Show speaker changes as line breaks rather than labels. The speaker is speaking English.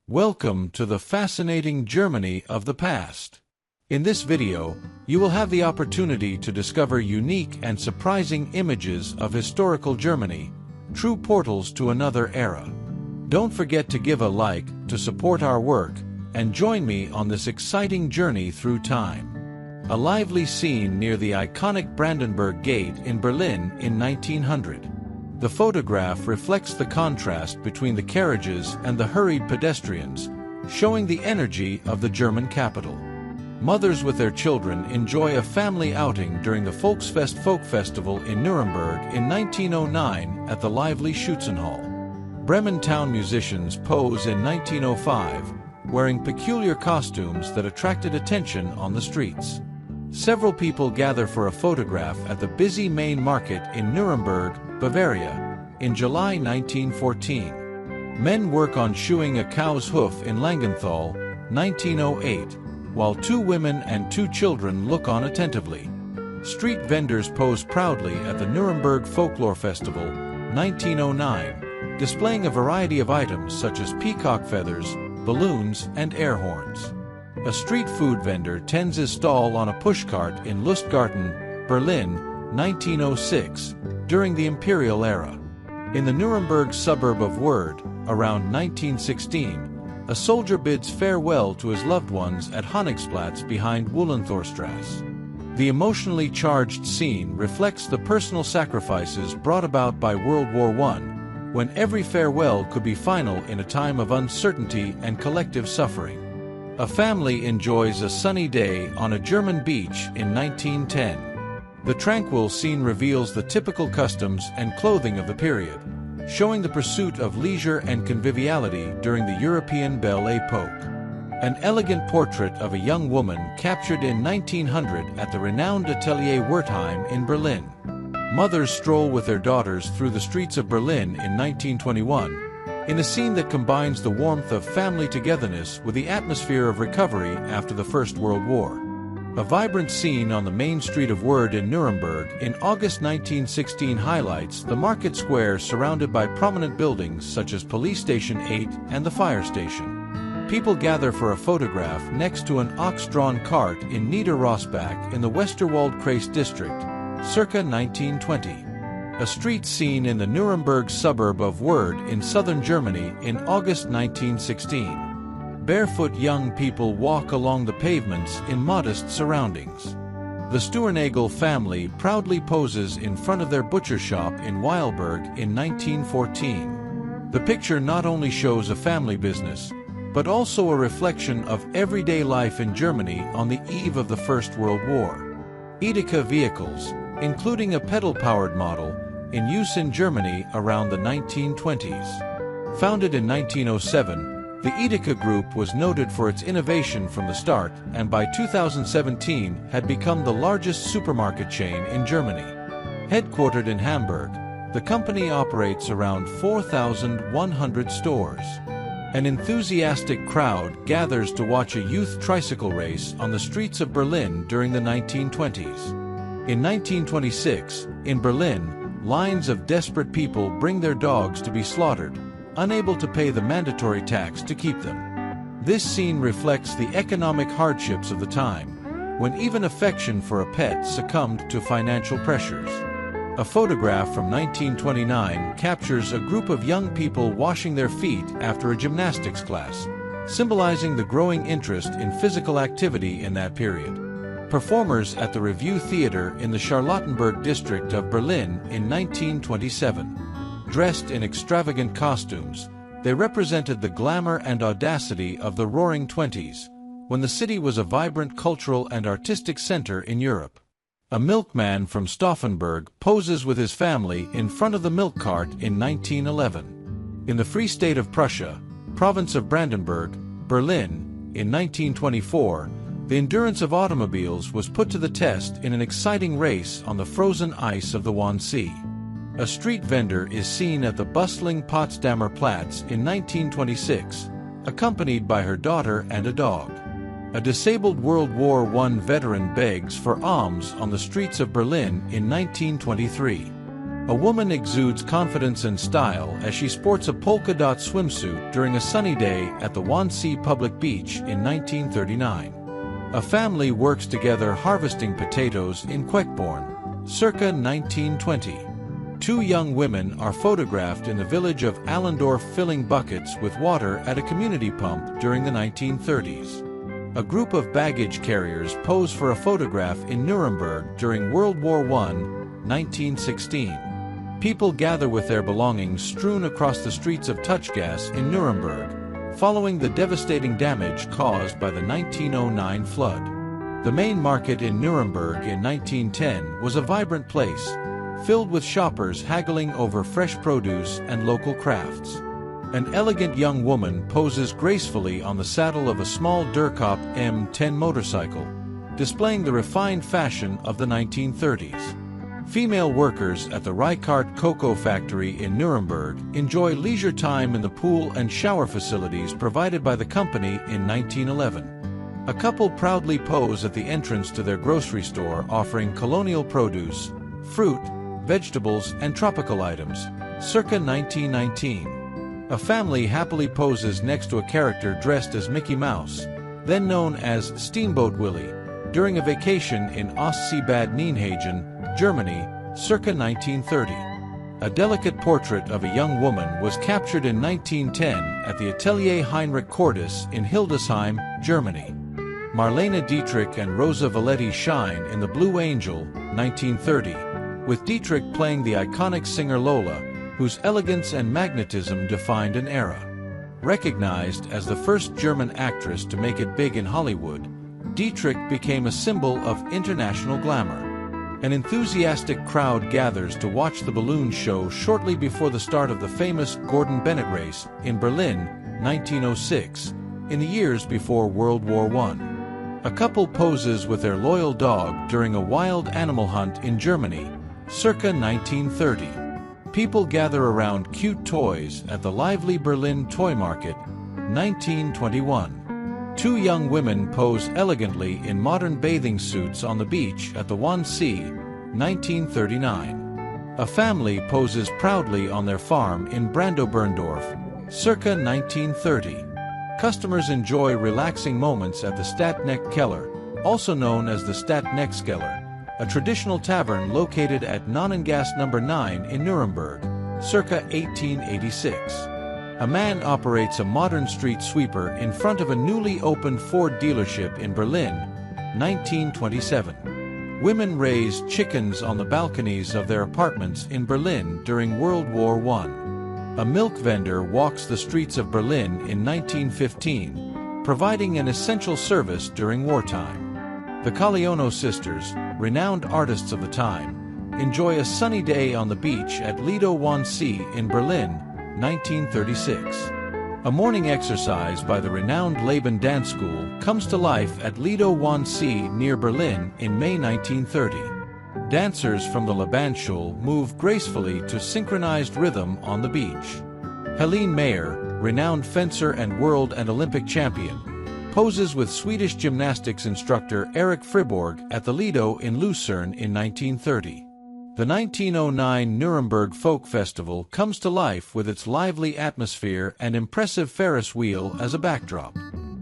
Welcome to the fascinating Germany of the past. In this video, you will have the opportunity to discover unique and surprising images of historical Germany, true portals to another era. Don't forget to give a like to support our work, and join me on this exciting journey through time. A lively scene near the iconic Brandenburg Gate in Berlin in 1900. The photograph reflects the contrast between the carriages and the hurried pedestrians, showing the energy of the German capital. Mothers with their children enjoy a family outing during the Volksfest Folk Festival in Nuremberg in 1909 at the lively Schützenhall. Bremen town musicians pose in 1905, wearing peculiar costumes that attracted attention on the streets. Several people gather for a photograph at the busy main market in Nuremberg, Bavaria, in July 1914. Men work on shoeing a cow's hoof in Langenthal, 1908, while two women and two children look on attentively. Street vendors pose proudly at the Nuremberg Folklore Festival, 1909, displaying a variety of items such as peacock feathers, balloons, and air horns. A street food vendor tends his stall on a pushcart in Lustgarten, Berlin, 1906, during the Imperial era. In the Nuremberg suburb of Wörth, around 1916, a soldier bids farewell to his loved ones at Honigsplatz behind Wohlenthorstrasse. The emotionally charged scene reflects the personal sacrifices brought about by World War I, when every farewell could be final in a time of uncertainty and collective suffering. A family enjoys a sunny day on a German beach in 1910. The tranquil scene reveals the typical customs and clothing of the period, showing the pursuit of leisure and conviviality during the European Belle Époque. An elegant portrait of a young woman captured in 1900 at the renowned Atelier Wertheim in Berlin. Mothers stroll with their daughters through the streets of Berlin in 1921, in a scene that combines the warmth of family togetherness with the atmosphere of recovery after the First World War. A vibrant scene on the main street of Wörth in Nuremberg in August 1916 highlights the market square surrounded by prominent buildings such as Police Station 8 and the fire station. People gather for a photograph next to an ox-drawn cart in Niederrosbach in the Westerwald-Kreis district, circa 1920. A street scene in the Nuremberg suburb of Wörth in southern Germany in August 1916. Barefoot young people walk along the pavements in modest surroundings. The Stuernagel family proudly poses in front of their butcher shop in Weilberg in 1914. The picture not only shows a family business, but also a reflection of everyday life in Germany on the eve of the First World War. Edeka vehicles, including a pedal-powered model, in use in Germany around the 1920s. Founded in 1907, the Edeka Group was noted for its innovation from the start and by 2017 had become the largest supermarket chain in Germany. Headquartered in Hamburg, the company operates around 4,100 stores. An enthusiastic crowd gathers to watch a youth tricycle race on the streets of Berlin during the 1920s. In 1926, in Berlin, lines of desperate people bring their dogs to be slaughtered, unable to pay the mandatory tax to keep them. This scene reflects the economic hardships of the time, when even affection for a pet succumbed to financial pressures. A photograph from 1929 captures a group of young people washing their feet after a gymnastics class, symbolizing the growing interest in physical activity in that period. Performers at the Revue Theater in the Charlottenburg district of Berlin in 1927. Dressed in extravagant costumes, they represented the glamour and audacity of the Roaring Twenties, when the city was a vibrant cultural and artistic center in Europe. A milkman from Stauffenberg poses with his family in front of the milk cart in 1911. In the Free State of Prussia, province of Brandenburg, Berlin, in 1924, the endurance of automobiles was put to the test in an exciting race on the frozen ice of the Wannsee. A street vendor is seen at the bustling Potsdamer Platz in 1926, accompanied by her daughter and a dog. A disabled World War I veteran begs for alms on the streets of Berlin in 1923. A woman exudes confidence and style as she sports a polka dot swimsuit during a sunny day at the Wannsee Public Beach in 1939. A family works together harvesting potatoes in Queckborn, circa 1920. Two young women are photographed in the village of Allendorf filling buckets with water at a community pump during the 1930s. A group of baggage carriers pose for a photograph in Nuremberg during World War I, 1916. People gather with their belongings strewn across the streets of Touchgas in Nuremberg, following the devastating damage caused by the 1909 flood. The main market in Nuremberg in 1910 was a vibrant place, filled with shoppers haggling over fresh produce and local crafts. An elegant young woman poses gracefully on the saddle of a small Durkop M10 motorcycle, displaying the refined fashion of the 1930s. Female workers at the Reichardt Cocoa Factory in Nuremberg enjoy leisure time in the pool and shower facilities provided by the company in 1911. A couple proudly pose at the entrance to their grocery store offering colonial produce, fruit, vegetables, and tropical items, circa 1919. A family happily poses next to a character dressed as Mickey Mouse, then known as Steamboat Willie, during a vacation in Ostseebad Nijmegen, Germany, circa 1930. A delicate portrait of a young woman was captured in 1910 at the Atelier Heinrich Cordes in Hildesheim, Germany. Marlene Dietrich and Rosa Valetti shine in The Blue Angel, 1930, with Dietrich playing the iconic singer Lola, whose elegance and magnetism defined an era. Recognized as the first German actress to make it big in Hollywood, Dietrich became a symbol of international glamour. An enthusiastic crowd gathers to watch the balloon show shortly before the start of the famous Gordon Bennett race in Berlin, 1906, in the years before World War I. A couple poses with their loyal dog during a wild animal hunt in Germany, circa 1930. People gather around cute toys at the lively Berlin Toy Market, 1921. Two young women pose elegantly in modern bathing suits on the beach at the Wannsee, 1939. A family poses proudly on their farm in Brandoberndorf, circa 1930. Customers enjoy relaxing moments at the Stadtneck Keller, also known as the Stadtneckskeller, a traditional tavern located at Nonnengasse No. 9 in Nuremberg, circa 1886. A man operates a modern street sweeper in front of a newly opened Ford dealership in Berlin, 1927. Women raised chickens on the balconies of their apartments in Berlin during World War I. A milk vendor walks the streets of Berlin in 1915, providing an essential service during wartime. The Caliano sisters, renowned artists of the time, enjoy a sunny day on the beach at Lido Wannsee in Berlin, 1936. A morning exercise by the renowned Laban Dance School comes to life at Lido Wannsee near Berlin in May 1930. Dancers from the Labanschule move gracefully to synchronized rhythm on the beach. Helene Mayer, renowned fencer and world and Olympic champion, poses with Swedish gymnastics instructor Erik Friborg at the Lido in Lucerne in 1930. The 1909 Nuremberg Folk Festival comes to life with its lively atmosphere and impressive Ferris wheel as a backdrop.